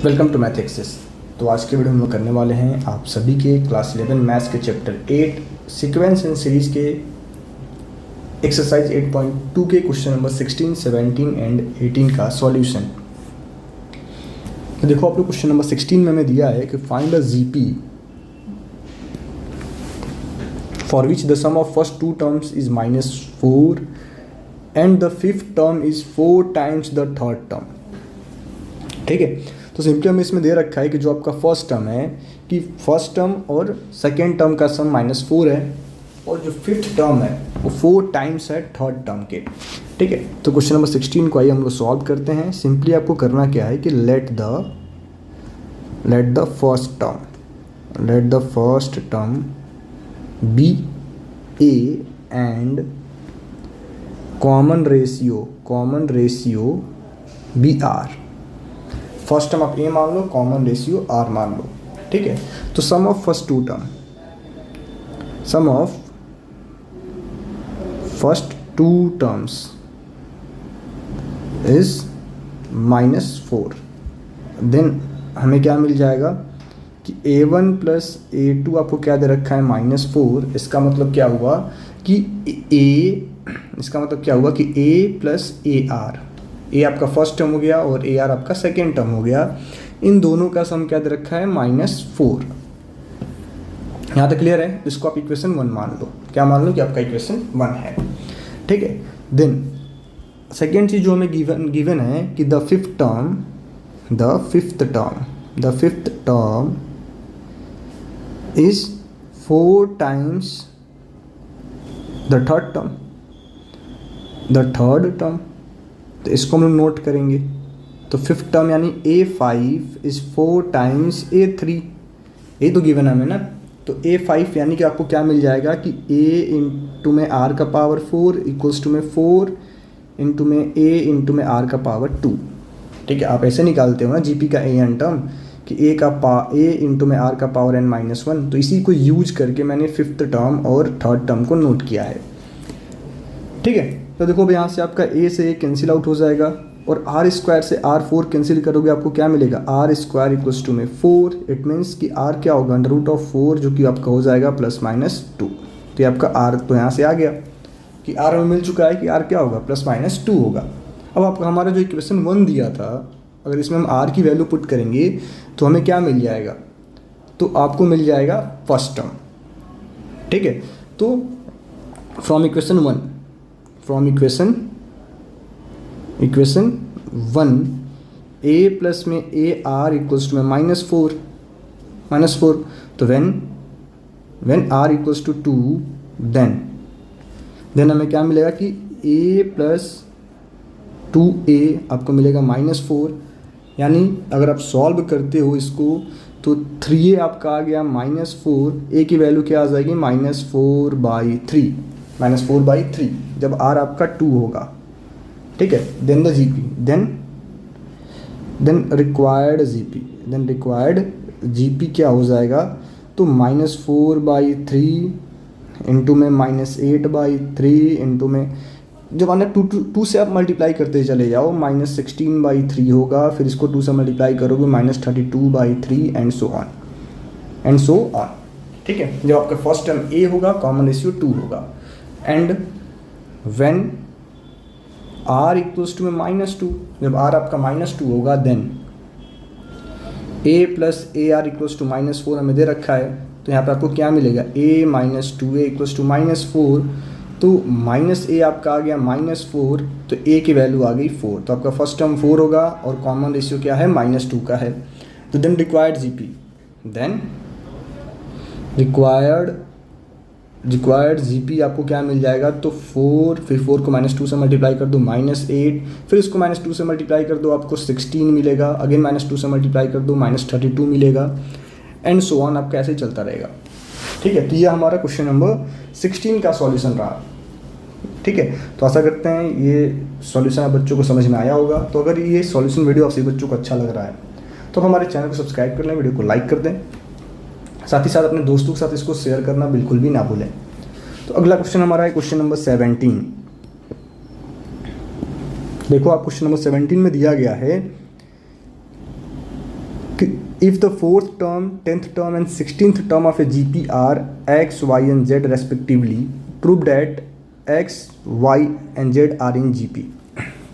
Welcome to math access. तो आज के वीडियो में हम करने वाले हैं आप सभी के क्लास 11 मैथ्स के चैप्टर 8 सीक्वेंस एंड सीरीज के एक्सरसाइज 8.2 के क्वेश्चन नंबर 16, 17 एंड 18 का सॉल्यूशन। तो देखो आप लोग क्वेश्चन नंबर 16 में हमें दिया है कि find a GP for which the sum of first two terms is -4 and the fifth term is 4 times the third term. ठीक है, तो सिंपली हमें इसमें दे रखा है कि जो आपका फर्स्ट टर्म है कि फर्स्ट टर्म और सेकेंड टर्म का सम -4 है और जो फिफ्थ टर्म है वो 4 टाइम्स है थर्ड टर्म के। ठीक है, तो क्वेश्चन नंबर 16 को आइए हम लोग सॉल्व करते हैं। सिंपली आपको करना क्या है कि let the first term be A and common ratio be R. First term आप ए मान लो, कॉमन रेशियो आर मान लो। ठीक है, तो sum of first two terms is -4। Then हमें क्या मिल जाएगा कि a1 प्लस a2 आपको क्या दे रखा है -4। इसका मतलब क्या हुआ कि a प्लस ए आर, ए आपका फर्स्ट टर्म हो गया और ए आर आपका सेकेंड टर्म हो गया। इन दोनों का सम क्या दे रखा है -4। यहाँ तक क्लियर है? इसको आप इक्वेशन 1 मान लो। क्या मान लो कि आपका इक्वेशन 1 है। ठीक है, देन सेकेंड चीज जो हमें गिवन है कि the fifth term is 4 times the third term. तो इसको हम लोग नोट करेंगे। तो फिफ्थ टर्म यानी a5 इज 4 टाइम्स a3। ये तो गिवन है हमें ना। तो a5 यानी कि आपको क्या मिल जाएगा कि a इंटू में r का पावर 4 इक्वल्स टू में 4 इंटू में a इंटू में r का पावर 2। ठीक है, आप ऐसे निकालते हो ना जीपी का an टर्म कि a इंटू में r का पावर n-1। तो इसी को यूज करके मैंने फिफ्थ टर्म और थर्ड टर्म को नोट किया है। ठीक है, तो देखो अब यहाँ से आपका a से a कैंसिल आउट हो जाएगा और r स्क्वायर से r4 कैंसिल करोगे, आपको क्या मिलेगा r स्क्वायर इक्वल्स टू में 4। इट मीन्स कि r क्या होगा √4 जो कि आपका हो जाएगा +-2। तो ये आपका r तो यहाँ से आ गया कि r हमें मिल चुका है कि r क्या होगा +-2 होगा। अब आपका हमारा जो इक्वेशन 1 दिया था, अगर इसमें हम r की वैल्यू पुट करेंगे तो हमें क्या मिल जाएगा? तो आपको मिल जाएगा फर्स्ट टर्म। ठीक है, तो फ्रॉम इक्वेशन 1 a प्लस में ए आर इक्वल्स टू में -4। तो when r equals to 2 then हमें क्या मिलेगा कि a प्लस 2a आपको मिलेगा -4। यानी अगर आप सॉल्व करते हो इसको तो 3a आपका आ गया -4। a की वैल्यू क्या आ जाएगी -4/3 जब r आपका 2 होगा। ठीक है, then the GP then required GP क्या हो जाएगा? तो -4/3 इंटू में -8/3 इंटू में जब आना 2 से आप मल्टीप्लाई करते चले जाओ -16/3 होगा। फिर इसको 2 से मल्टीप्लाई करोगे -32/3 एंड सो ऑन। ठीक है, जब आपका फर्स्ट टर्म a होगा, कॉमन रेशियो 2 होगा and when r equals to में -2, जब r आपका -2 होगा then a plus a r equals to -4 हमें दे रखा है। तो यहाँ पे आपको क्या मिलेगा a - 2a इक्वल्स टू -4। तो -a आपका आ गया -4, तो a की वैल्यू आ गई 4। तो आपका फर्स्ट टर्म 4 होगा और कॉमन रेशियो क्या है -2 का है। तो देन रिक्वायर्ड जीपी आपको क्या मिल जाएगा? तो 4, फिर 4 को -2 से मल्टीप्लाई कर दो -8, फिर इसको -2 से मल्टीप्लाई कर दो आपको 16 मिलेगा। अगेन -2 से मल्टीप्लाई कर दो -32 मिलेगा एंड सो ऑन। आपका ऐसे ही चलता रहेगा। ठीक है, तो ये हमारा क्वेश्चन नंबर 16 का सॉल्यूशन रहा। ठीक है, तो आशा करते हैं ये सॉल्यूशन आप बच्चों को समझ में आया होगा। तो अगर ये सॉल्यूशन वीडियो आप सभी बच्चों को अच्छा लग रहा है तो आप हमारे चैनल को सब्सक्राइब कर लें, वीडियो को लाइक कर दें, साथ ही साथ अपने दोस्तों के साथ इसको शेयर करना बिल्कुल भी ना भूलें। तो अगला क्वेश्चन हमारा है क्वेश्चन नंबर 17। देखो आप क्वेश्चन नंबर 17 में दिया गया है if the fourth term, 10th term and 16th term of a GP are x y and z respectively, prove that x y and z are in GP.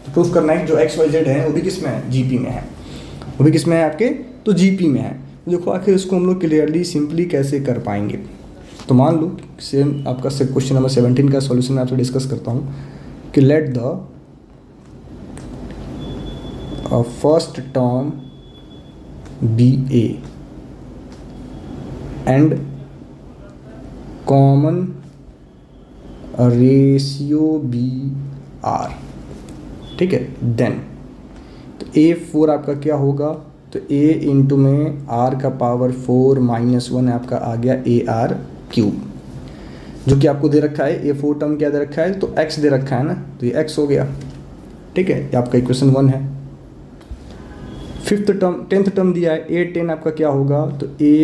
Proof करना है कि जो एक्स वाई जेड है वो भी किस में है, जीपी में है। वो भी किस में है आपके, तो जीपी में है। देखो आखिर इसको हम लोग क्लियरली सिंपली कैसे कर पाएंगे। तो मान लो सेम आपका क्वेश्चन नंबर 17 का सॉल्यूशन मैं आपसे डिस्कस करता हूँ कि let the first term be A and common ratio be r, ठीक है। देन तो A4 आपका क्या होगा, तो A इंटू में R का पावर 4 माइनस 1 आपका आ गया AR क्यूब, जो कि आपको दे रखा है। A4 टर्म क्या दे रखा है, तो X दे रखा है ना, तो ये X हो गया, ठीक है। ये आपका इक्वेशन 1 है। फिफ्थ टर्म, 10th टर्म दिया है A10 आपका क्या होगा, तो A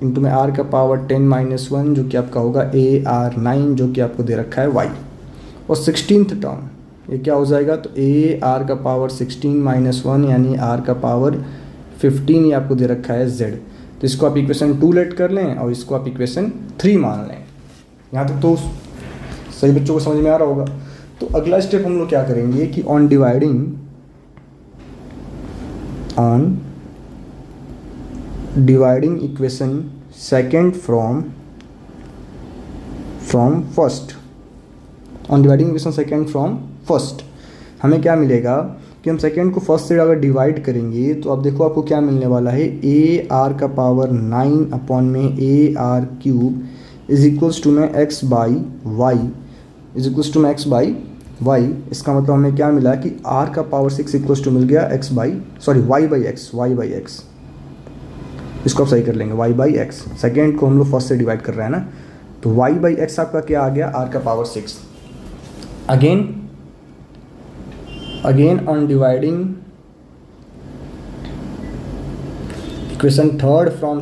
इंटू में R का पावर 10 माइनस 1 जो कि आपका होगा AR9 जो कि आपको दे रखा है Y। और 16th टर्म ये क्या हो जाएगा, तो AR का पावर 16 माइनस 1 यानी R का पावर 15 ये आपको दे रखा है Z। तो इसको आप इक्वेशन 2 लेट कर लें और इसको आप इक्वेशन 3 मान लें। यहाँ तक तो सही बच्चों को समझ में आ रहा होगा। तो अगला स्टेप हम लोग क्या करेंगे कि on dividing equation second from first, on dividing equation second from first हमें क्या मिलेगा कि हम सेकेंड को फर्स्ट से अगर डिवाइड करेंगे तो अब देखो आपको क्या मिलने वाला है, AR का पावर 9 अपॉन में AR cube is equals to में x by y is equals to में x बाई वाई। इसका मतलब हमें क्या मिला कि R का पावर 6 इक्वल्स टू मिल गया y बाई एक्स। इसको आप सही कर लेंगे y बाई एक्स। सेकेंड को हम लोग फर्स्ट से डिवाइड कर रहे हैं ना, तो y बाई एक्स आपका क्या आ गया, R का power 6। Again on dividing equation third from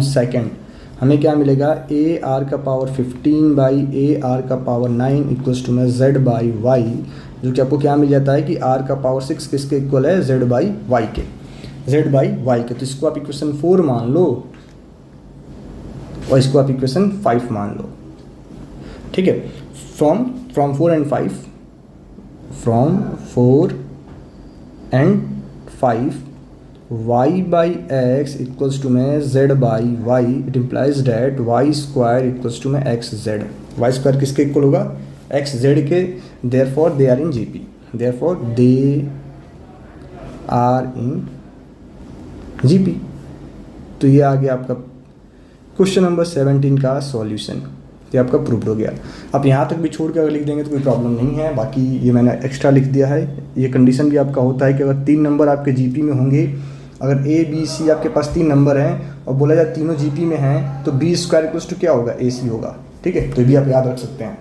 second हमें क्या मिलेगा, AR का पावर 15 बाई AR का पावर 9 इक्वल्स टू में Z बाई वाई, जो कि आपको क्या मिल जाता है कि R का पावर 6 किसके इक्वल है, Z बाई वाई के। तो इसको आप इक्वेशन 4 मान लो और इसको आप इक्वेशन 5 मान लो, ठीक है। From 4 and 5 y by x equals to में z by y, it implies that y square equals to में एक्स जेड। वाई स्क्वायर किसके इक्वल होगा, एक्स जेड के। Therefore they are in GP, तो ये आ गया आपका क्वेश्चन नंबर 17 का सॉल्यूशन। ये आपका प्रूव्ड हो गया। अब यहाँ तक भी छोड़ के अगर लिख देंगे तो कोई प्रॉब्लम नहीं है, बाकी ये मैंने एक्स्ट्रा लिख दिया है। ये कंडीशन भी आपका होता है कि अगर 3 नंबर आपके जीपी में होंगे, अगर A B C आपके पास 3 नंबर हैं और बोला जाए तीनों जीपी में हैं, तो B स्क्वायर इक्वल्स टू क्या होगा, AC होगा, ठीक है। तो ये भी आप याद रख सकते हैं।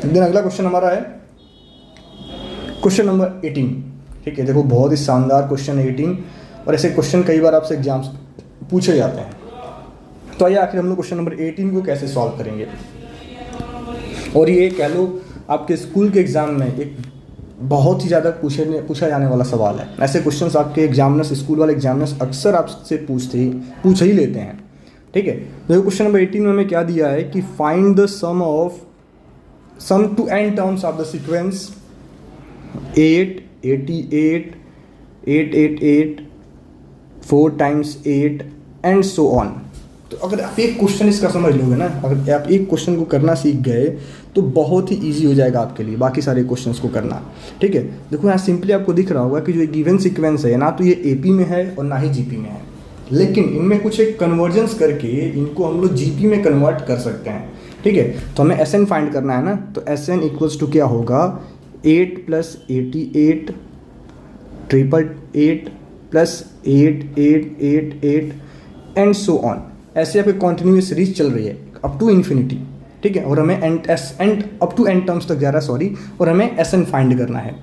देन अगला क्वेश्चन हमारा है क्वेश्चन नंबर 18, ठीक है। देखो बहुत ही शानदार क्वेश्चन 18, और ऐसे क्वेश्चन कई बार आपसे एग्जाम्स पूछे जाते हैं। तो आइए आखिर हम लोग क्वेश्चन नंबर 18 को कैसे सॉल्व करेंगे। और ये कह लो आपके स्कूल के एग्ज़ाम में एक बहुत ही ज़्यादा पूछा जाने वाला सवाल है। ऐसे क्वेश्चंस आपके एग्जामिनर्स, स्कूल वाले एग्जामिनर्स अक्सर आपसे पूछ ही लेते हैं, ठीक है। तो क्वेश्चन नंबर 18 में हमें क्या दिया है कि find the sum to n terms of the sequence 8, 88, 888, 4 times 8 and so on. तो अगर आप एक क्वेश्चन इसका समझ लोगे ना, अगर आप एक क्वेश्चन को करना सीख गए तो बहुत ही इजी हो जाएगा आपके लिए बाकी सारे क्वेश्चंस को करना, ठीक है। देखो यहाँ सिंपली आपको दिख रहा होगा कि जो गिवन सीक्वेंस है ना, तो ये एपी में है और ना ही जीपी में है, लेकिन इनमें कुछ एक कन्वर्जेंस करके इनको हम लोग जीपी में कन्वर्ट कर सकते हैं, ठीक है। तो हमें एस एन फाइंड करना है ना, तो एस एन इक्वल्स टू क्या होगा, 8 + 88 888 + 8888 एंड सो ऑन। ऐसे आपकी कॉन्टिन्यूस सीरीज चल रही है अप टू इन्फिनिटी, ठीक है। और हमें अप टू एन टर्म्स तक जा रहा है, सॉरी, और हमें एस एन फाइंड करना है।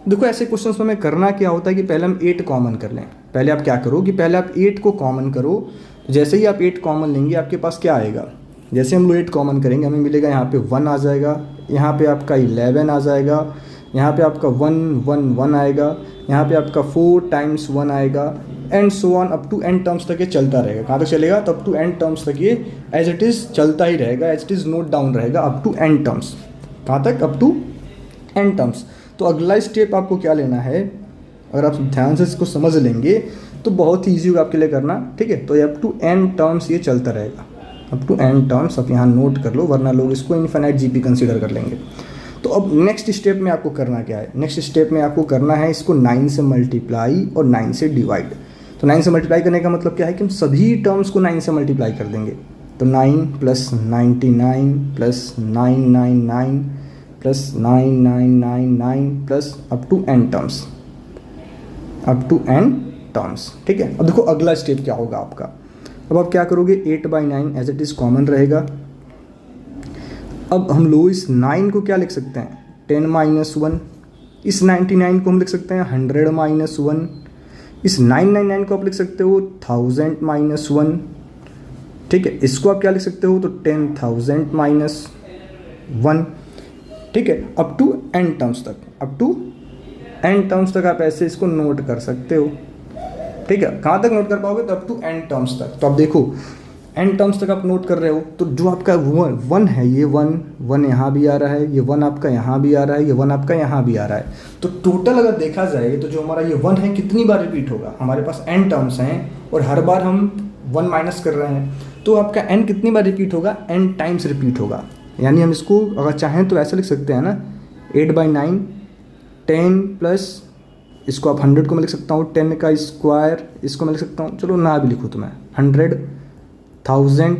देखो ऐसे क्वेश्चन में हमें करना क्या होता है कि पहले हम 8 कॉमन कर लें। पहले आप क्या करो कि पहले आप 8 को कॉमन करो। जैसे ही आप 8 कॉमन लेंगे आपके पास क्या आएगा, जैसे हम लोग 8 कॉमन करेंगे हमें मिलेगा यहाँ पे 1 आ जाएगा, यहाँ पे आपका 11 आ जाएगा, यहाँ पे आपका 1 1 1 आएगा, यहाँ पे आपका 4 times 1 आएगा, and so on up to n terms तक ये चलता रहेगा। कहाँ तक चलेगा? तो अप टू एन टर्म्स तक ये एज इट इज़ चलता ही रहेगा, as it is note down रहेगा अप टू एन टर्म्स। कहाँ तक? Up to n terms. तो अगला स्टेप आपको क्या लेना है, अगर आप ध्यान से इसको समझ लेंगे तो बहुत ही ईजी होगा आपके लिए करना, ठीक है। तो ये अप टू एन टर्म्स ये चलता रहेगा, अप टू एन टर्म्स। आप यहाँ नोट कर लो, वरना लोग इसको इनफाइनाइट जीपी कंसीडर कर लेंगे। तो अब नेक्स्ट स्टेप में आपको करना क्या है? नेक्स्ट स्टेप में आपको करना है इसको 9 से मल्टीप्लाई और 9 से डिवाइड। तो 9 से मल्टीप्लाई करने का मतलब क्या है कि हम सभी टर्म्स को 9 से मल्टीप्लाई कर देंगे। तो 9 plus 99 plus 999 plus 9999 plus up to n terms, up to n terms, ठीक है। अब देखो अगला स्टेप क्या होगा आपका। अब आप क्या करोगे, 8/9 एज इट इज़ कॉमन रहेगा। अब हम लोग इस 9 को क्या लिख सकते हैं, 10-1। इस 99 को हम लिख सकते हैं 100-1। इस 999 को आप लिख सकते हो 1000-1, ठीक है। इसको आप क्या लिख सकते हो, तो 10,000-1, ठीक है। अप टू एन टर्म्स तक, अप टू एन टर्म्स तक आप ऐसे इसको नोट कर सकते हो, ठीक है। कहाँ तक नोट कर पाओगे, तो अप टू एन टर्म्स तक। तो आप देखो एन टर्म्स तक आप नोट कर रहे हो, तो जो आपका वन है, ये वन यहाँ भी आ रहा है, ये वन आपका यहाँ भी आ रहा है, ये वन आपका यहाँ भी आ रहा है। तो टोटल अगर देखा जाए तो जो हमारा ये वन है कितनी बार रिपीट होगा, हमारे पास एन टर्म्स हैं और हर बार हम 1 माइनस कर रहे हैं, तो आपका एन कितनी बार रिपीट होगा, एन टाइम्स रिपीट होगा। यानी हम इसको अगर चाहें तो ऐसे लिख सकते हैं ना, 8/9 10 प्लस इसको आप 100 को मैं लिख सकता हूँ 10 का स्क्वायर, इसको मैं लिख सकता हूँ, चलो ना भी लिखूँ तो मैं 100,000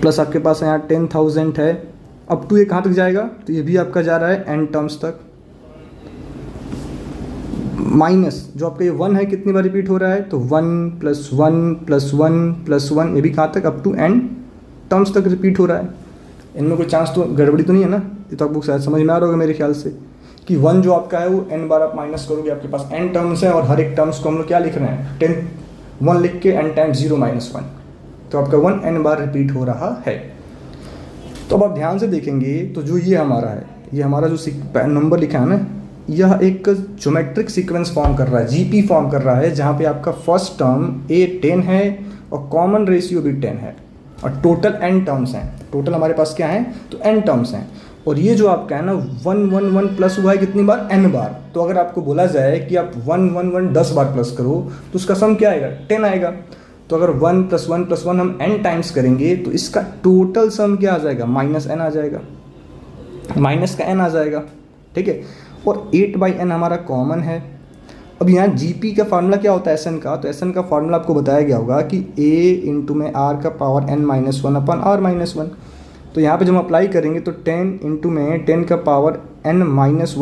प्लस आपके पास यहाँ 10,000 है। अब टू ये कहाँ तक जाएगा, तो ये भी आपका जा रहा है एन टर्म्स तक। माइनस जो आपका ये 1 है कितनी बार रिपीट हो रहा है, तो 1 + 1 + 1 + 1, ये भी कहाँ तक, अप टू एन टर्म्स तक रिपीट हो रहा है। इनमें कोई चांस तो गड़बड़ी तो नहीं है ना, ये तो आपको शायद समझ में आ रहा होगा मेरे ख्याल से कि 1 जो आपका है वो n बार आप माइनस करोगे, आपके पास n टर्म्स हैं और हर एक टर्म्स को हम लोग क्या लिख रहे हैं, 1 लिख के n टाइम्स 0 - 1, तो आपका 1 n बार रिपीट हो रहा है। तो अब आप ध्यान से देखेंगे तो जो ये हमारा है, ये हमारा जो नंबर लिखा है ना, यह एक ज्योमेट्रिक सीक्वेंस फॉर्म कर रहा है, जीपी फॉर्म कर रहा है, जहाँ पे आपका फर्स्ट टर्म a 10 है और कॉमन रेशियो भी 10 है और टोटल n टर्म्स हैं। टोटल हमारे पास क्या है, तो n टर्म्स हैं। और ये जो आपका है ना 1 1 1 प्लस हुआ है कितनी बार, n बार। तो अगर आपको बोला जाए कि आप 1 1 1 10 बार प्लस करो तो उसका सम क्या आएगा, 10 आएगा। तो अगर 1 + 1 + 1 हम n टाइम्स करेंगे तो इसका टोटल सम क्या आ जाएगा, -n आ जाएगा, माइनस का n आ जाएगा, ठीक है। और 8/n हमारा कॉमन है। अब यहाँ जीपी का फार्मूला क्या होता है एसएन का, तो एसएन का फार्मूला आपको बताया गया होगा कि a × में r का पावर n - 1/r-1। तो यहाँ पे जब हम अप्लाई करेंगे तो 10 × में 10 का पावर n - 1/10 -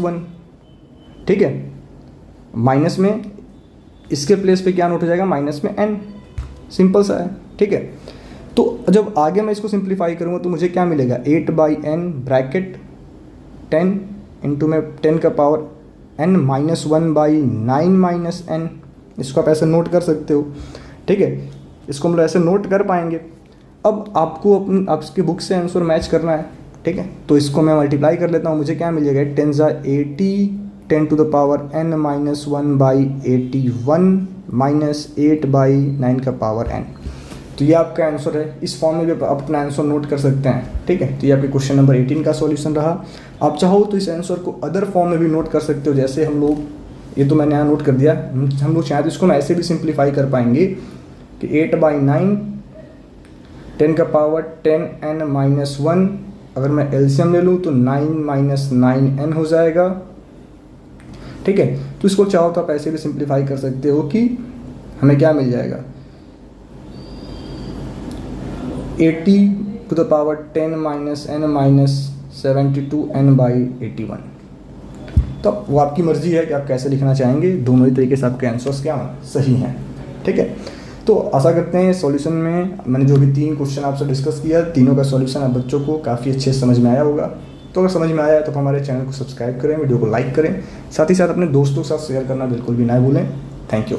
1, ठीक है। माइनस में इसके प्लेस पे क्या नोट हो जाएगा, माइनस में n, सिंपल सा है, ठीक है। तो जब आगे मैं इसको सिंप्लीफाई करूँगा तो मुझे क्या मिलेगा, 8/n ब्रैकेट 10 × में 10 का पावर n - 1/9 - n, इसको आप ऐसे नोट कर सकते हो, ठीक है। इसको हम लोग ऐसे नोट कर पाएंगे। अब आपको आपकी बुक से आंसर मैच करना है, ठीक है। तो इसको मैं मल्टीप्लाई कर लेता हूँ, मुझे क्या मिलेगा, 10 × 80 10 to the power n - 1/81 -8/9 का पावर n। तो ये आपका आंसर है। इस फॉर्म में भी आप अपना आंसर नोट कर सकते हैं, ठीक है। तो ये आपके क्वेश्चन नंबर 18 का सॉल्यूशन रहा। आप चाहो तो इस आंसर को अदर फॉर्म में भी नोट कर सकते हो, जैसे हम लोग, ये तो मैंने यहाँ नोट कर दिया, हम लोग चाहे तो इसको ऐसे भी सिंप्लीफाई कर पाएंगे कि 8/9 10 का पावर 10n - 1, अगर मैं एलसीएम ले लूँ तो 9 - 9n हो जाएगा, ठीक है। तो इसको चाहो तो आप ऐसे भी सिंप्लीफाई कर सकते हो कि हमें क्या मिल जाएगा, 80 to the power 10 - n - 72n/81। तो वो आपकी मर्जी है कि आप कैसे लिखना चाहेंगे, दोनों ही तरीके से आपके आंसर्स क्या सही हैं, ठीक है। तो आशा करते हैं सॉल्यूशन में मैंने जो भी 3 क्वेश्चन आपसे डिस्कस किया, तीनों का सॉल्यूशन आप बच्चों को काफ़ी अच्छे से समझ में आया होगा। तो अगर समझ में आया तो हमारे चैनल को सब्सक्राइब करें, वीडियो को लाइक करें, साथ ही साथ अपने दोस्तों के साथ शेयर करना बिल्कुल भी ना भूलें। Thank you.